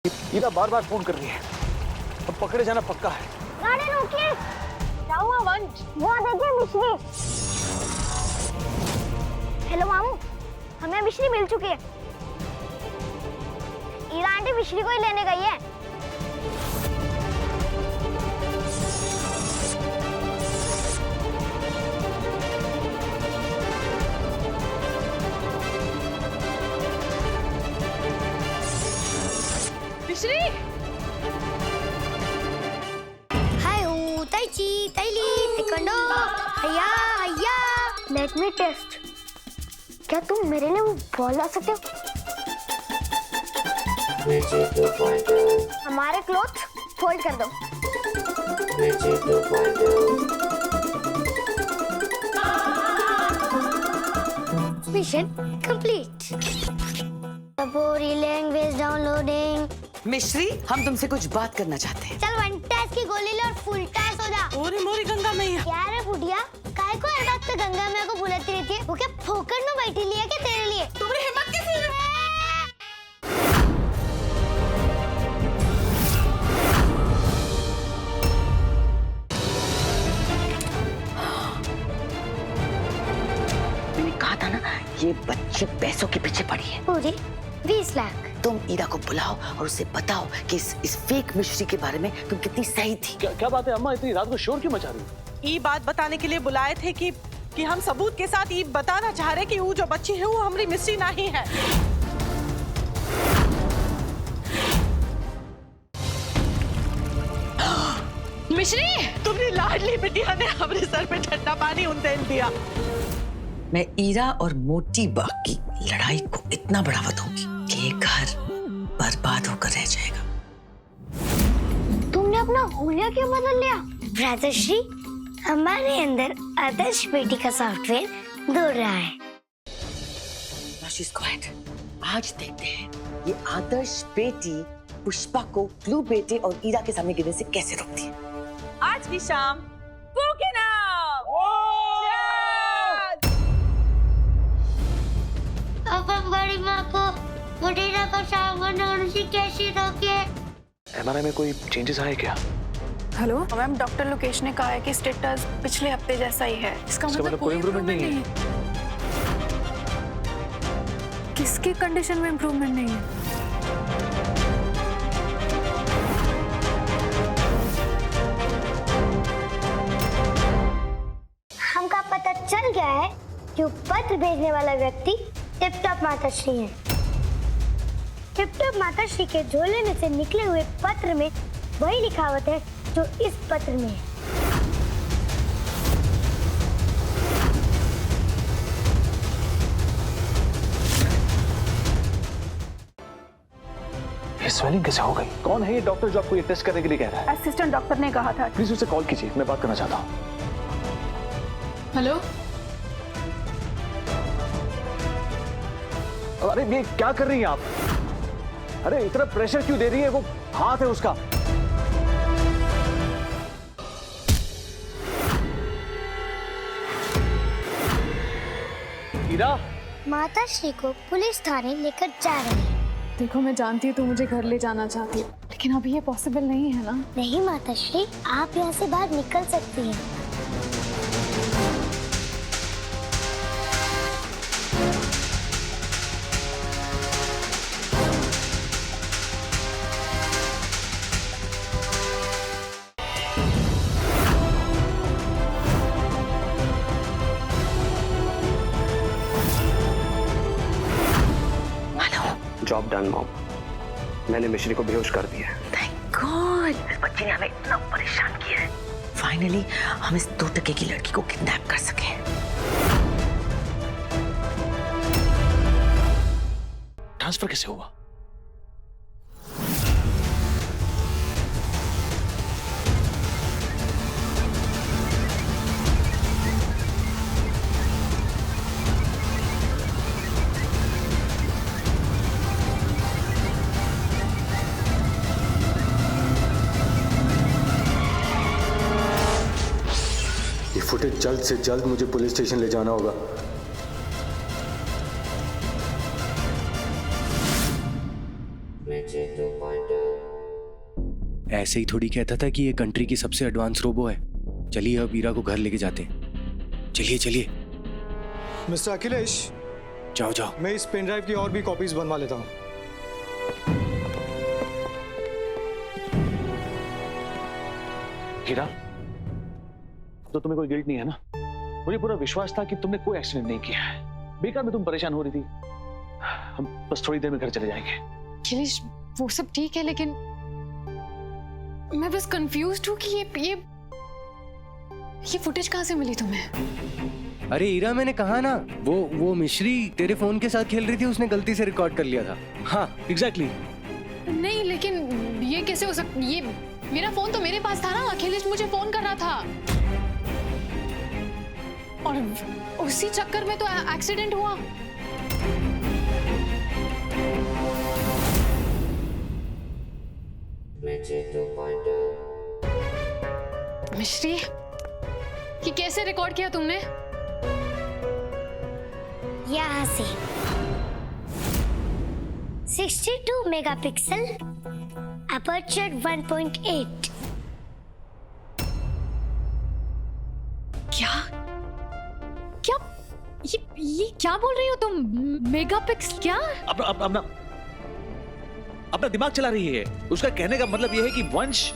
ईरा बार बार phone कर रही है, अब पकड़े जाना पक्का है। गाड़ी रोकिए। क्या हुआ वंश? वो देखिए मिश्री। हेलो मामू, हमें मिश्री मिल चुकी है। ईरा आंटी मिश्री को ही लेने गई है। मिश्री! हाय ताईची ताईली टेकोंडो हैया हैया। Let me test. क्या तुम मेरे लिए वो बॉल ला सकते हो? हमारे क्लॉथ फोल्ड कर दो। Mission complete. सपोरी लैंग्वेज डाउनलोडिंग। मिश्री, हम तुमसे कुछ बात करना चाहते हैं। चल वन टैस की गोली ले और फुल टैस हो जा। ओरे मोरी गंगा मैया। क्या रे बुढ़िया, काय को हर वक्त गंगा मैया को बुलाती रहती है? वो क्या फोकट में बैठी लिया क्या तेरे लिए? तुम्हारी हिम्मत कैसे है? मैंने कहा था ना, ये बच्ची पैसों के पीछे पड़ी है। पूरी 20 लाख। तुम ईरा को बुलाओ और उसे बताओ कि इस फेक मिश्री के बारे में तुम कितनी सही थी। क्या बात है अम्मा, इतनी रात को शोर क्यों मचा रही हो? ये बात बताने के लिए बुलाए थे कि हम सबूत के साथ ये बताना चाह रहे कि वो जो बच्ची है वो हमारी मिश्री नहीं है। मिश्री, तुम्हारी लाडली बिटिया ने हमारे सर पे ठंडा पानी उंडेल दिया। मैं ईरा और मोटी बाग की लड़ाई को इतना बढ़ावा दूंगी कि ये घर बर्बाद होकर रह जाएगा। तुमने अपना हुलिया क्यों बदल लिया? भ्रातृश्री, हमारे अंदर आदर्श बेटी का सॉफ्टवेयर दौड़ रहा है। She's quiet. आज देखते हैं ये आदर्श बेटी पुष्पा को क्लू बेटे और ईरा के सामने गिरने से कैसे रोकती है। आज की शाम के नाम। अब हम बड़ी माँ को मुडेरा का सामान होने से कैसे रोके? एमआरआई में कोई चेंजेस आए क्या? हेलो मैम, डॉक्टर लोकेश ने कहा है कि स्टेटस पिछले हफ्ते जैसा ही है। इसका मतलब कोई इम्प्रूवमेंट नहीं है। किसकी कंडीशन में इम्प्रूवमेंट नहीं है? हमका पता चल गया है कि वो पत्र भेजने वाला व्यक्ति टिप टॉप माताश्री है। टिप टॉप माताश्री के झोले में से निकले हुए पत्र में वही लिखावट है जो इस पत्र में है। ये स्वेलिंग कैसे हो गई? कौन है ये डॉक्टर जो आपको ये टेस्ट करने के लिए कह रहा है? असिस्टेंट डॉक्टर ने कहा था। प्लीज उसे कॉल कीजिए, मैं बात करना चाहता हूँ। हेलो, अरे ये क्या कर रही हैं आप? अरे इतना प्रेशर क्यों दे रही है? वो हाथ है उसका। ईरा, माताश्री को पुलिस थाने लेकर जा रहे हैं। देखो मैं जानती हूँ तू मुझे घर ले जाना चाहती है, लेकिन अभी ये पॉसिबल नहीं है ना। नहीं माताश्री, आप यहाँ से बाहर निकल सकती हैं। Job done mom. मैंने मिश्री को बेहोश कर दिया है। Thank God! इस बच्ची ने हमें इतना परेशान किया है। फाइनली हम इस 2 टके की लड़की को किडनैप कर सके। ट्रांसफर कैसे हुआ? फुटेज जल्द से जल्द मुझे पुलिस स्टेशन ले जाना होगा। ऐसे ही थोड़ी कहता था कि ये कंट्री की सबसे एडवांस रोबो है। चलिए अब ईरा को घर लेके जाते हैं। चलिए चलिए। मिस्टर अखिलेश, जाओ जाओ। मैं इस पेन ड्राइव की और भी कॉपीज बनवा लेता हूँ। हीरा, तो तुम्हें कोई गिल्ट नहीं है ना? मुझे पूरा विश्वास था कि तुमने कोई एक्सीडेंट नहीं किया है। बेकार में तुम परेशान हो रही थी। हम बस थोड़ी देर में घर चले जाएंगे। अखिलेश, वो सब ठीक है, लेकिन मैं बस कंफ्यूज्ड हूँ कि ये फुटेज कहाँ से मिली तुम्हें? अरे ईरा, मैंने कहा ना, वो मिश्री तेरे फोन के साथ खेल रही थी, उसने गलती से रिकॉर्ड कर लिया था। हाँ एग्जैक्टली। नहीं, लेकिन ये कैसे हो सकता? ये मेरा फोन तो मेरे पास था ना। अखिलेश मुझे फोन कर रहा था और उसी चक्कर में तो एक्सीडेंट हुआ। मिश्री, ये कैसे रिकॉर्ड किया तुमने? यहाँ से 62 मेगापिक्सल, अपर्चर 1.8। क्या क्या ये क्या बोल रही हो तुम? मेगापिक्सल क्या? अपना दिमाग चला रही है। उसका कहने का मतलब यह है कि वंश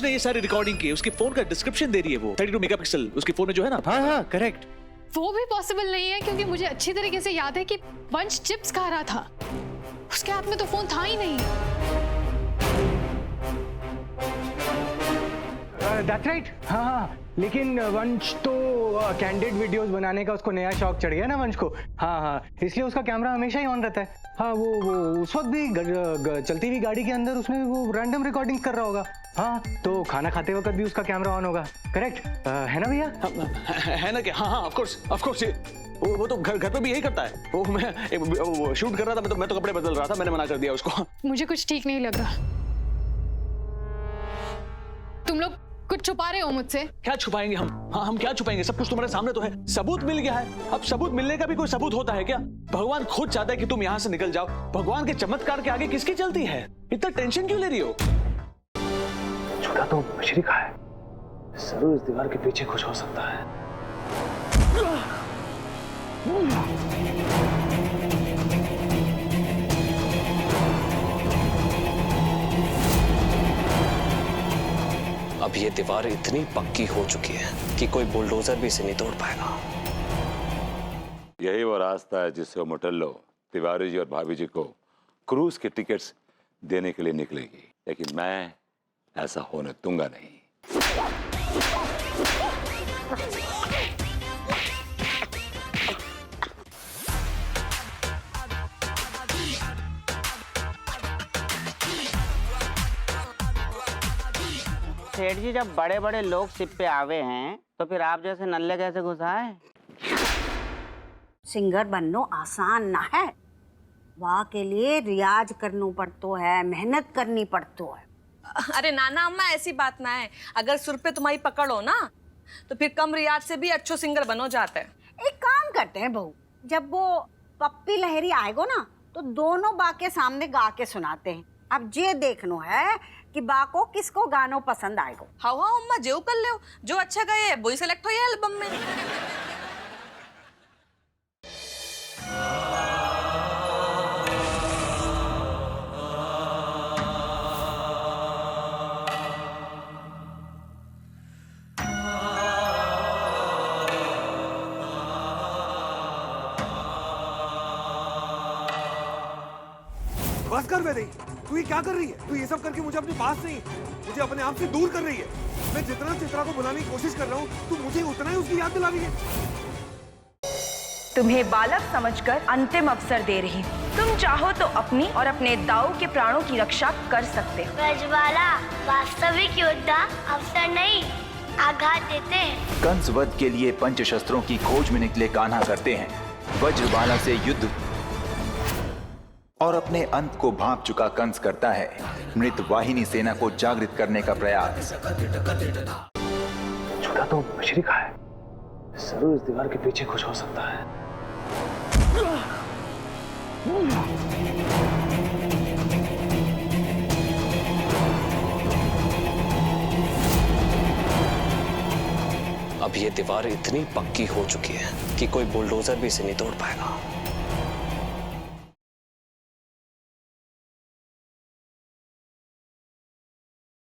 ने ये सारी रिकॉर्डिंग की। उसके फोन का डिस्क्रिप्शन दे रही है वो। 32 मेगापिक्सल उसके फोन में जो है ना। हाँ हाँ करेक्ट। वो भी पॉसिबल नहीं है, क्योंकि मुझे अच्छी तरीके से याद है कि वंश चिप्स खा रहा था। उसके हाथ में तो फोन था ही नहीं। That's right. हाँ, लेकिन वंश तो कैंडिड वीडियोस बनाने का उसको नया शौक चढ़ गया ना वंश को। हाँ, इसलिए उसका कैमरा हमेशा ही ऑन रहता है। हाँ, वो उस वक्त भी चलती हुई गाड़ी के अंदर उसने वो रैंडम रिकॉर्डिंग कर रहा होगा। हाँ, तो खाना खाते वक्त भी उसका कैमरा ऑन होगा। करेक्ट है ना भैया? है ना क्या? हाँ ऑफ कोर्स। वो तो घर पे भी यही करता है। वो शूट कर रहा था, मैं तो कपड़े बदल रहा था, मैंने मना कर दिया उसको। मुझे कुछ ठीक नहीं लग रहा। तुम लोग कुछ छुपा रहे हो मुझसे। क्या छुपाएंगे हम? हाँ, हम क्या छुपाएंगे? सब कुछ तुम्हारे सामने तो है। सबूत मिल गया है। अब सबूत मिलने का भी कोई सबूत होता है क्या? भगवान खुद चाहता है कि तुम यहाँ से निकल जाओ। भगवान के चमत्कार के आगे किसकी चलती है? इतना टेंशन क्यों ले रही हो? छुटा तो मिश्री का है। जरूर इस दीवार के पीछे कुछ हो सकता है। अब ये दीवार इतनी पक्की हो चुकी है कि कोई बुलडोजर भी इसे नहीं तोड़ पाएगा। यही वो रास्ता है जिससे वो मोटल्लो तिवारी जी और भाभी जी को क्रूज के टिकट्स देने के लिए निकलेगी, लेकिन मैं ऐसा होने दूंगा नहीं। सेठ जी, जब बड़े बड़े लोग शिप पे आवे हैं तो फिर आप जैसे नल्ले कैसे घुसाए? सिंगर बनना आसान ना है। वाह के लिए रियाज करना पड़तो है, मेहनत करनी पड़तो है। अरे नाना अम्मा, ऐसी बात ना है। अगर सुर पे तुम्हारी पकड़ हो ना तो फिर कम रियाज से भी अच्छो सिंगर बनो जाते हैं। एक काम करते हैं बहू, जब वो पप्पी लहरी आएगो ना तो दोनों बा के सामने गा के सुनाते हैं। अब ये देखनो है कि बा को किसको गानो पसंद आएगो। हाँ अम्मा, जो कर ले, जो अच्छा गाए वही सेलेक्ट हो एल्बम में। बस कर बेटी, तू ये क्या कर रही है? तू ये सब करके मुझे अपने पास नहीं, मुझे अपने आप से दूर कर रही है। मैं जितना चित्रा को बुलाने की कोशिश कर रहा हूँ, तू मुझे उतना ही उसकी याद दिला रही है। तुम्हें बालक समझकर अंतिम अवसर दे रही हूँ। तुम चाहो तो अपनी और अपने दाऊ के प्राणों की रक्षा कर सकते हो। ब्रजबाला वास्तविक योद्धा अवसर नहीं, आघात देते हैं। कंस वध के लिए पंचशस्त्रों की खोज में निकले कान्हा करते हैं वज्रबाला से युद्ध, और अपने अंत को भांप चुका कंस करता है मृत वाहिनी सेना को जागृत करने का प्रयास। छुटा तो मिश्री का है। जरूर इस दीवार के पीछे कुछ हो सकता है। अब ये दीवार इतनी पक्की हो चुकी है कि कोई बुलडोजर भी इसे नहीं तोड़ पाएगा।